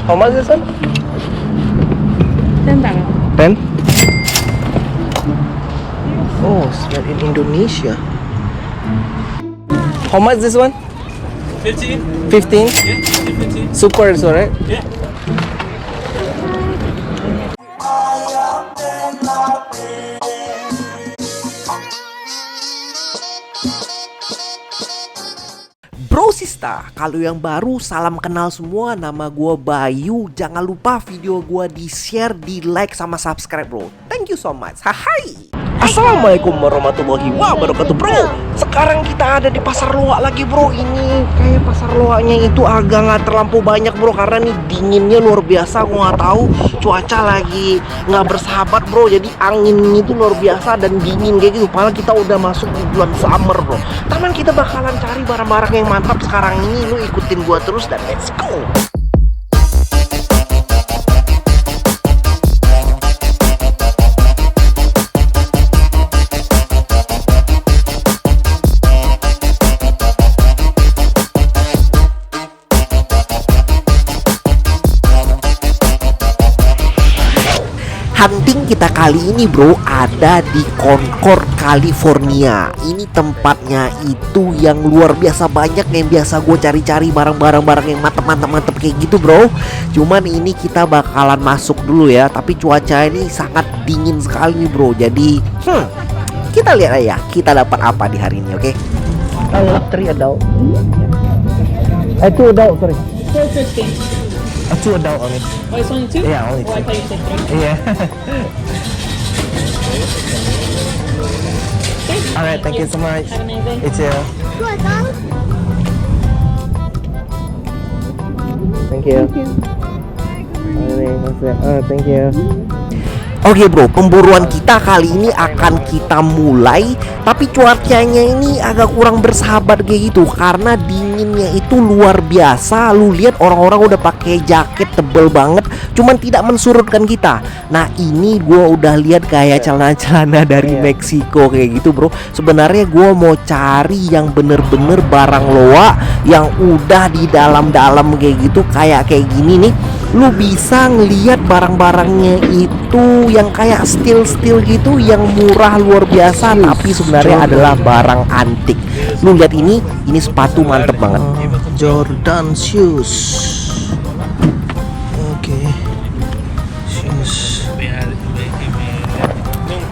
How much is it? 10. 10? Oh, it's made in Indonesia. How much this one? 15? 15? Yeah, 15. Super, is alright? Yeah. Bro Sista, kalau yang baru salam kenal semua, nama gua Bayu. Jangan lupa video gua di share, di like sama subscribe bro. Thank you so much. Hai. Assalamualaikum warahmatullahi wabarakatuh bro. Sekarang kita ada di pasar loak lagi bro. Ini kayak pasar loaknya itu agak nggak terlampau banyak bro, karena nih dinginnya luar biasa. Aku nggak tahu cuaca lagi nggak bersahabat bro. Jadi anginnya itu luar biasa dan dingin kayak gitu. Padahal kita udah masuk di bulan summer bro. Taman kita bakalan cari barang-barang yang mantap sekarang ini. Lu ikutin gua terus dan let's go. Hunting kita kali ini bro ada di Concord, California. Ini tempatnya itu yang luar biasa banyak yang biasa gue cari-cari barang-barang yang mantep kayak gitu bro. Cuman ini kita bakalan masuk dulu ya. Tapi cuaca ini sangat dingin sekali nih bro. Jadi kita lihat aja kita dapat apa di hari ini, oke? I love 3 adult. 2 adult, sorry. 4.50. 2 adult only. Oh, it's only 2? Yeah, only Oh, I 2. thought you said 3. Yeah. Alright, thank you so much. Have a nice day. It's Thank you. Thank you. Oke bro, pemburuan kita kali ini akan kita mulai. Tapi cuacanya ini agak kurang bersahabat kayak gitu, karena dinginnya itu luar biasa. Lu lihat orang-orang udah pakai jaket tebel banget, cuman tidak mensurutkan kita. Nah ini gua udah lihat kayak celana-celana dari Meksiko kayak gitu bro. Sebenarnya gua mau cari yang bener-bener barang loa yang udah di dalam-dalam kayak gitu, kayak gini nih. Lu bisa ngelihat barang-barangnya itu yang kayak steel gitu, yang murah luar biasa, tapi sebenarnya adalah barang antik. Lu lihat ini sepatu mantep banget. Jordan shoes. Oke. Shoes.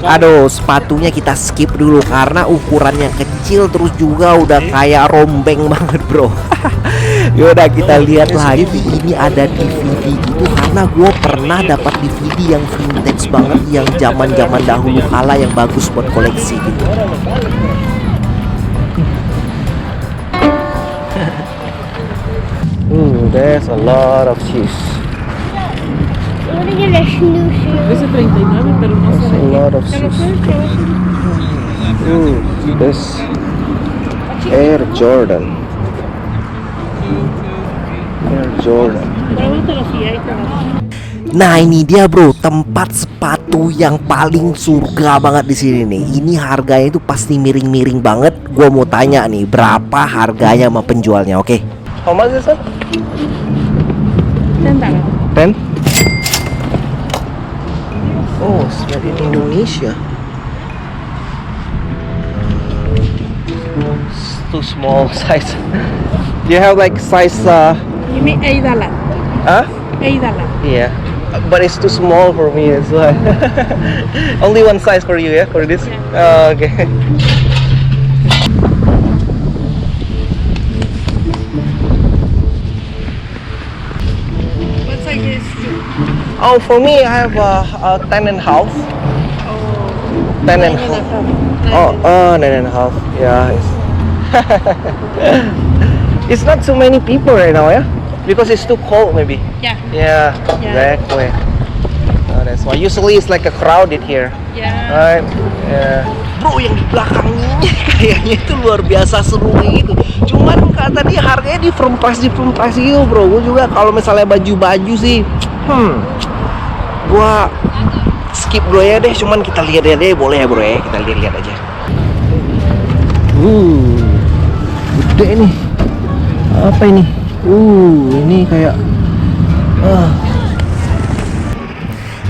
Aduh, sepatunya kita skip dulu karena ukurannya kecil, terus juga udah kayak rombeng banget bro. Yaudah kita lihat lagi. Ini ada DVD gitu, karena gue pernah dapat DVD yang vintage banget, yang zaman dahulu kala, yang bagus buat koleksi gitu. There's a lot of shoes. Dice 39, pero no There's sé. a lot of shoes. This Air Jordan. Air Jordan. Pregúntalo si hay trabajo. Nah ini dia bro, tempat sepatu yang paling surga banget di sini nih. Ini harganya itu pasti miring-miring banget. Gua mau tanya nih, berapa harganya sama penjualnya, oke? How much is it? 10. 10? Oh, it's made in Indonesia. It's too small size. Do you have like size You mean $8. huh? $8. Yeah. But it's too small for me as well. Only one size for you, yeah? For this? Okay. What size is it? Oh, for me, I have a 10 and a half. Oh, 10 and a half. Oh, 9 and a half. Yeah. It's not so many people right now, yeah? Because it's too cold, maybe. Yeah. Yeah, Yeah. exactly. Oh, that's why. Usually it's like a crowded here, Yeah. right? Yeah. Bro, yang di belakangnya ini kayaknya itu luar biasa seru gitu. Cuman kata dia harganya di front price gitu bro. Gue juga kalau misalnya baju sih gua skip dulu ya deh. Cuman kita lihat deh, boleh ya bro ya. Kita lihat aja. Gede nih. Apa ini? Ini kayak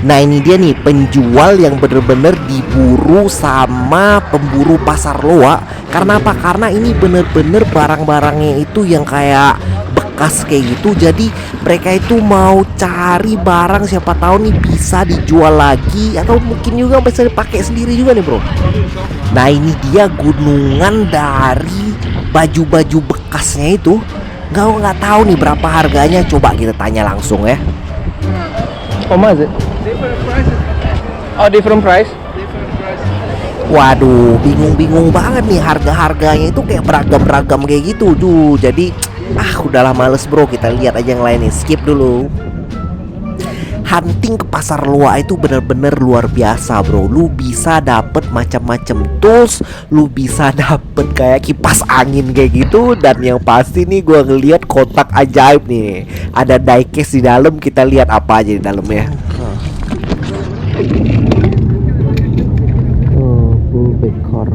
Nah ini dia nih penjual yang bener-bener diburu sama pemburu pasar loa. Karena apa? Karena ini bener-bener barang-barangnya itu yang kayak bekas kayak gitu. Jadi mereka itu mau cari barang siapa tahu nih bisa dijual lagi, atau mungkin juga bisa dipakai sendiri juga nih bro. Nah ini dia gunungan dari baju-baju bekasnya itu. Nggak tahu nih berapa harganya. Coba kita tanya langsung ya. How much is it? Different prices. Oh, different price. Waduh, bingung-bingung banget nih harga-harganya itu kayak beragam-beragam kayak gitu. Duh, jadi udahlah males bro, kita lihat aja yang lain nih. Skip dulu. Hunting ke pasar loa itu bener-bener luar biasa bro. Lu bisa dapet macam-macam tools, lu bisa dapet kayak kipas angin kayak gitu. Dan yang pasti nih gua ngeliat kotak ajaib nih. Ada diecast di dalam, kita lihat apa aja di dalamnya. Full decor.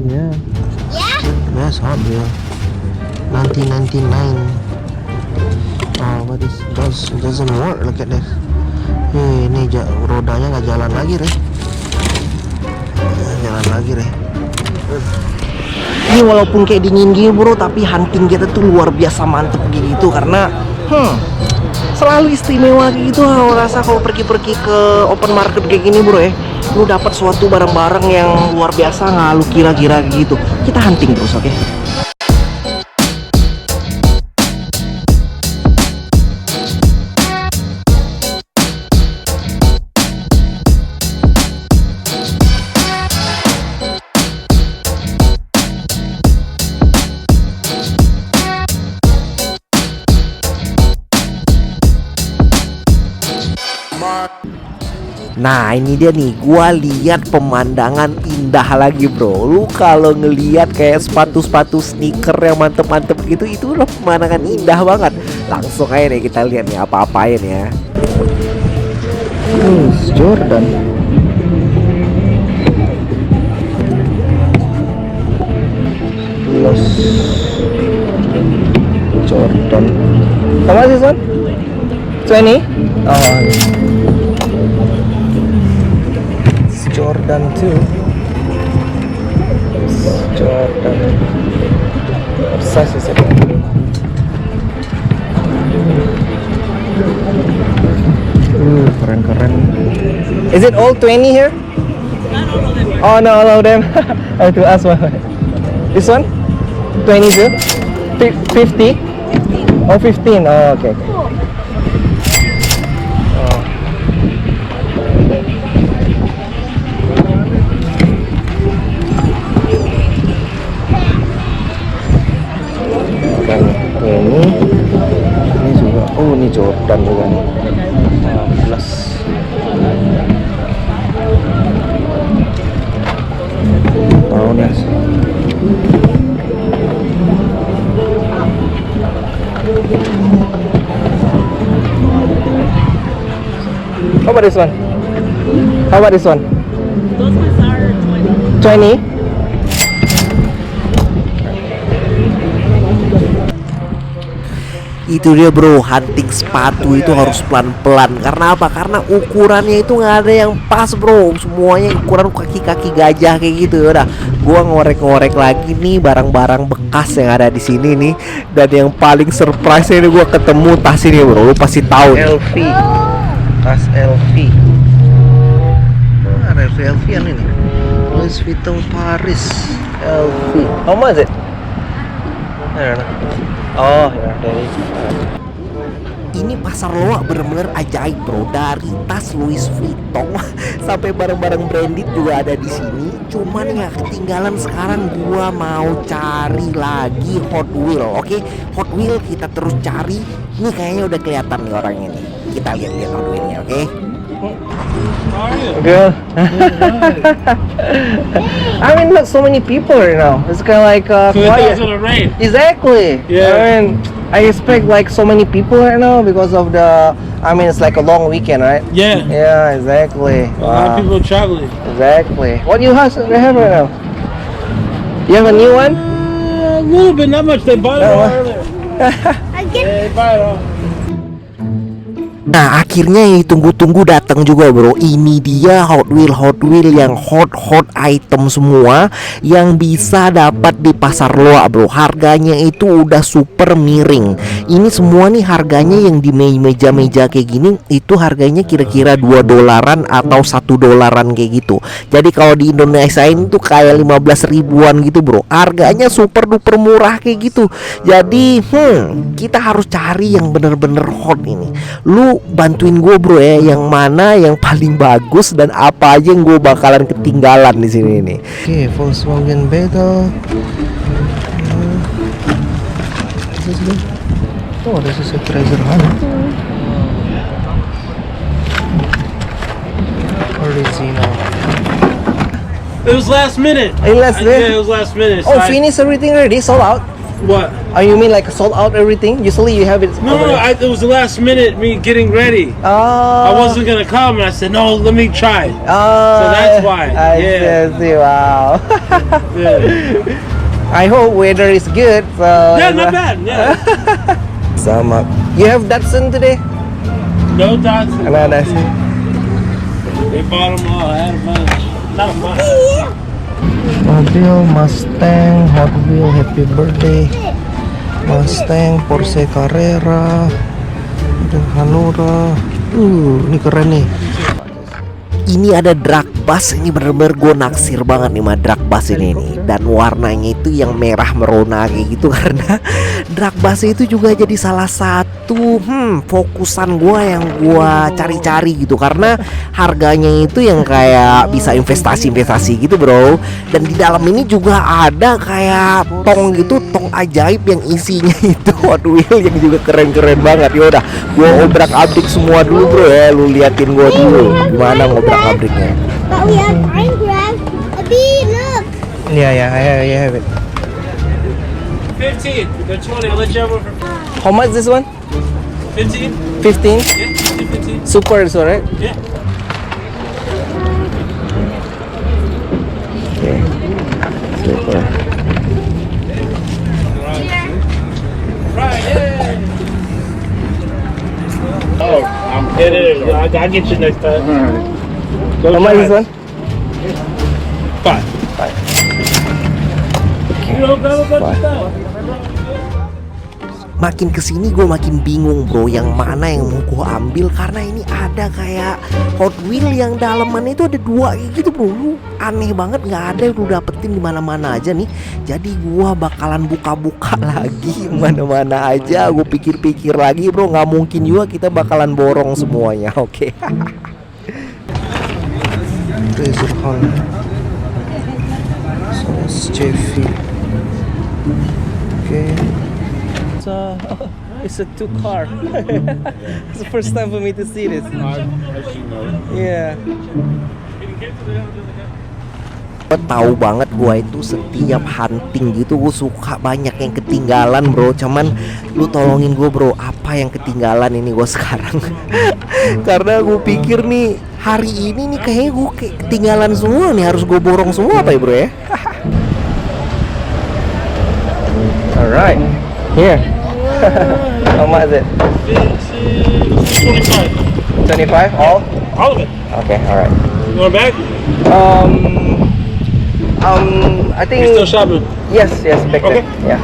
Yeah. Yes, hot deal. 1999. Oh, what is doesn't work? Look at this. Ini rodanya nggak jalan lagi, Re. Jalan lagi, Re. Ini walaupun kayak dingin gini bro, tapi hunting kita tuh luar biasa mantep gitu. Karena selalu istimewa gitu. Aku rasa kalau pergi-pergi ke open market kayak gini bro ya, lu dapat suatu barang-barang yang luar biasa nggak lu kira-kira gitu. Kita hunting terus, oke? Nah ini dia nih, gua lihat pemandangan indah lagi bro. Lu kalau ngelihat kayak sepatu-sepatu sneaker yang mantep-mantep gitu, itu udah pemandangan indah banget. Langsung aja nih kita lihat nih apa-apain ya. Jordan. Los Jordan. How much is one? 20? Oh. Jordan 2. Jordan. What size is it? Keren-keren. Is it all 20 here? Oh no, all of them. I have to ask one. This one? 22? 50? Oh, 15. Oh, okay. Ini juga, ini Jordan juga nih. 15. Tahun ya. How about this one? How about this one? Those ones are 20. 20? Itu dia bro, hunting sepatu itu harus pelan-pelan. Karena apa? Karena ukurannya itu nggak ada yang pas bro. Semuanya ukuran kaki-kaki gajah kayak gitu. Udah, gua ngorek-ngorek lagi nih barang-barang bekas yang ada di sini nih. Dan yang paling surprise ini gua ketemu tas ini bro. Lu pasti tahu nih. LV. Tas LV. Ada LV yang ini. Louis Vuitton Paris. LV. How much is it? I don't know. Oh ya, dari Ini pasar loa bener-bener ajaib bro. Dari tas Louis Vuitton sampai barang-barang branded juga ada di sini. Cuman ya ketinggalan sekarang gua mau cari lagi Hot Wheel. Oke, Hot Wheel kita terus cari. Ini kayaknya udah kelihatan nih orangnya nih. Kita lihat-lihat Hot Wheelnya, oke? How are you? Good. I mean, not so many people right now. It's kind of like quiet. Because of the rain. Exactly. Yeah. I mean, I expect like so many people right now because of the. I mean, it's like a long weekend, right? Yeah. Yeah, exactly. A lot of people traveling. Exactly. What do you have right now? You have a new one? A little bit, not much. They bought it all earlier. They buy it all. Nah, akhirnya yang ditunggu-tunggu datang juga, bro. Ini dia Hot Wheel yang hot item semua yang bisa dapat di pasar loa, bro. Harganya itu udah super miring. Ini semua nih harganya yang di meja-meja kayak gini itu harganya kira-kira $2 atau $1 kayak gitu. Jadi kalau di Indonesia ini tuh kayak 15 ribuan gitu, bro. Harganya super duper murah kayak gitu. Jadi kita harus cari yang bener-bener hot ini. Lu bantuin gue, bro, ya, yang mana yang paling bagus dan apa aja yang gue bakalan ketinggalan di sini nih. Oke, Volkswagen Beetle. Oh, this is a treasure hunt. Original. It was last minute. Yeah, it was last minute. Oh, So finish everything already? Sold out? What? Oh, you mean like sold out everything? Usually you have it. No, over there. it was the last minute me getting ready. Oh. I wasn't gonna come, and I said, no, let me try it. Oh, So that's why. I Yeah. see. Wow. Yeah, I hope weather is good. So yeah, not bad. Yeah. Sama. You have Datsun today? No dots. Ananas. They bought them all. I had a bunch. Not a bunch. Mobil Mustang, Hot Wheel, Happy Birthday, Mustang, Porsche Carrera, dan Hanura. Ini keren nih. Ini ada drag bus, ini bener-bener gue naksir banget nih sama drag bus ini nih. Dan warnanya itu yang merah merona kayak gitu karena drag bus itu juga jadi salah satu fokusan gue yang gue cari-cari gitu. Karena harganya itu yang kayak bisa investasi gitu, bro. Dan di dalam ini juga ada kayak tong gitu, tong ajaib yang isinya itu Hot Wheel yang juga keren-keren banget. Yaudah, gue obrak-abrik semua dulu, bro, ya. Lu liatin gue dulu gimana ngobrak-abriknya. But we have Minecraft. Abby, look. Yeah, I have it. 15. The 20. I'll let you have one for How much this one? 15. 15? Yeah, 15. Super, is alright? Yeah. Okay. Super. Right. Yeah. Oh, I'm kidding. I'll get you next time. How much this one? 5. You don't have a bunch of stuff. Makin kesini gue makin bingung, bro, yang mana yang mau gue ambil karena ini ada kayak Hot Wheel yang dalamannya itu ada 2 kayak gitu, bro. Lu aneh banget, nggak ada yang lu dapetin di mana-mana aja nih. Jadi gue bakalan buka-buka lagi mana-mana aja. Gue pikir-pikir lagi, bro, nggak mungkin juga kita bakalan borong semuanya. Oke. Treasure hunt. So, Chevy. Okay. It's a 2-car. It's the first time for me to see this. Yeah. Gue tahu banget gue itu setiap hunting gitu gue suka banyak yang ketinggalan, bro. Cuman lu tolongin gue, bro, apa yang ketinggalan ini gue sekarang. Karena gue pikir nih hari ini nih kayaknya gue kayak ketinggalan semua nih, harus gue borong semua apa ya, bro, ya. Alright. Here. How much is it? 25. 25? All? All of it. Okay, alright. You want back? I think. You still shopping? Yes, back Okay. there. Yeah.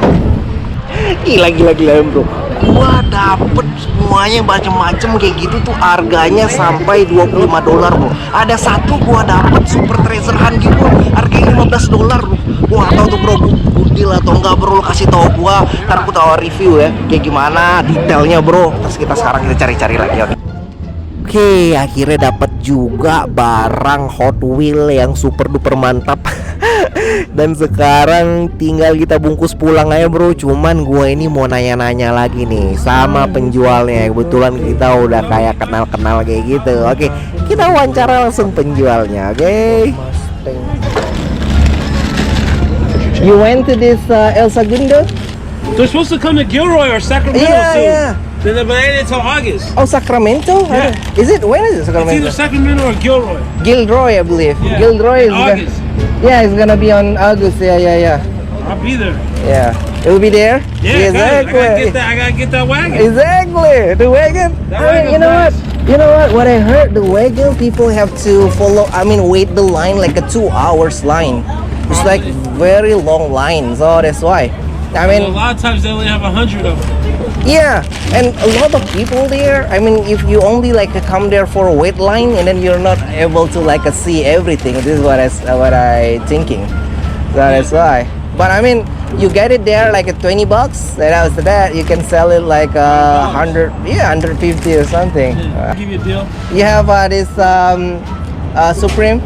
Gila, bro. Gua dapet semuanya macem-macem kayak gitu tuh, harganya sampai $25, bro. Ada satu gua dapet super treasure hunt gitu, harganya $15, bro. Gua nggak tahu tuh, bro, good deal atau enggak, bro. Lu kasih tahu gua, ntar gua tahu review ya, kayak gimana detailnya, bro. Terus kita sekarang cari-cari lagi, oke? Oke, akhirnya dapat juga barang Hot Wheel yang super duper mantap. Dan sekarang tinggal kita bungkus pulang aja, bro. Cuman gue ini mau nanya-nanya lagi nih sama penjualnya. Kebetulan kita udah kayak kenal-kenal kayak gitu. Oke, kita wawancara langsung penjualnya. Oke. You went to this El Segundo? They're supposed to come to Gilroy or Sacramento Yeah, soon. yeah. Then they waited until August. Oh, Sacramento? Yeah. Is it? When is it It's Sacramento? either Sacramento or Gilroy. Gilroy, I believe. Yeah. Gilroy is In August. Yeah, it's gonna be on August. Yeah. I'll be there. Yeah. It will be there? Yeah, Exactly. I gotta get that wagon. Exactly. The wagon. That I mean, wagon's you know nice. what? You know what? What I heard, the wagon people have to wait the line like a 2 hours line. It's like very long line, so that's why. I A mean, lot of times they only have 100 of them. yeah, and a lot of people there. I mean, if you only like come there for a wait line and then you're not able to like see everything. This is what I thinking. So that's why. But I mean, you get it there like at $20, and after that you can sell it like 150 or something. I'll give you a deal. You have this Supreme.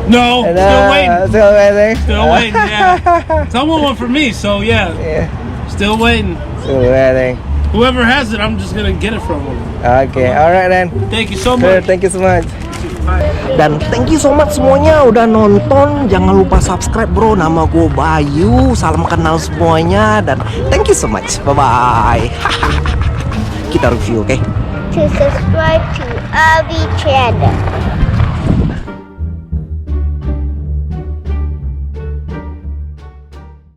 No, And, still waiting. Still waiting. Still waiting, yeah. Someone one for me, so yeah. Yeah, Still waiting. still waiting. Whoever has it, I'm just gonna get it from them. Okay, alright then. Thank you so Sure, much. thank you so much. Dan thank you so much semuanya udah nonton. Jangan lupa subscribe bro. Nama gue Bayu. Salam kenal semuanya. Dan thank you so much. Bye-bye. Kita review, oke? To subscribe to Avi channel.